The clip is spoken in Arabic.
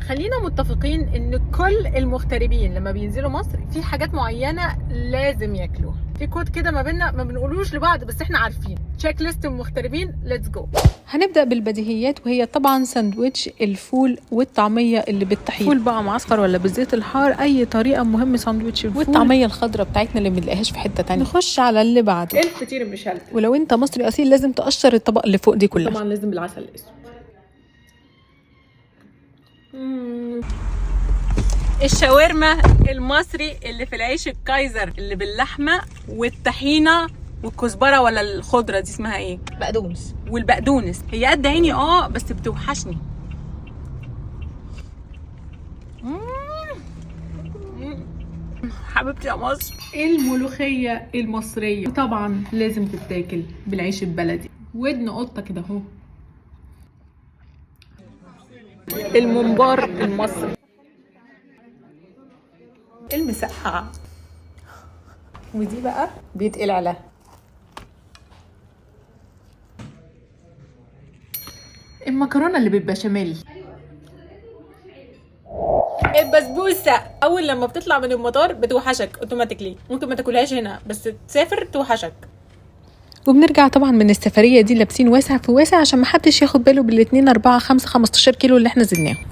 خلينا متفقين ان كل المغتربين لما بينزلوا مصر في حاجات معينه لازم ياكلوها. في كود كده ما بيننا ما بنقولوش لبعض بس احنا عارفين. تشيك ليست المغتربين، ليتس جو. هنبدأ بالبديهيات وهي طبعا ساندويتش الفول والطعمية اللي بالطحين. فول بقى معسكر ولا بالزيت الحار، اي طريقة، مهم ساندويتش الفول والطعمية الخضراء بتاعتنا اللي بنلاقيهاش في حتة تانية. نخش على اللي بعده، الفطير المشلتت. ولو انت مصري اصيل لازم تقشر الطبق اللي فوق دي كلها. طبعا لازم بالعسل الاسود. الشاورما المصري اللي في العيش الكايزر اللي باللحمه والطحينه والكزبره ولا الخضره دي اسمها ايه؟ بقدونس. والبقدونس. هي قد عيني بس بتوحشني. حبيبتي يا مصر. الملوخيه المصريه طبعا لازم تتاكل بالعيش البلدي. ودن قطه كده اهو. الممبار المصري. المسقعه. ودي بقى بيتقل عليها المكرونه اللي بالبشاميل. البسبوسه اول لما بتطلع من المطار بتوحشك اوتوماتيكلي. ممكن ما تاكلهاش هنا بس تسافر توحشك. وبنرجع طبعا من السفرية دي لابسين واسع في واسع عشان محدش ياخد باله بال2 4 5 15 كيلو اللي احنا زدناهم.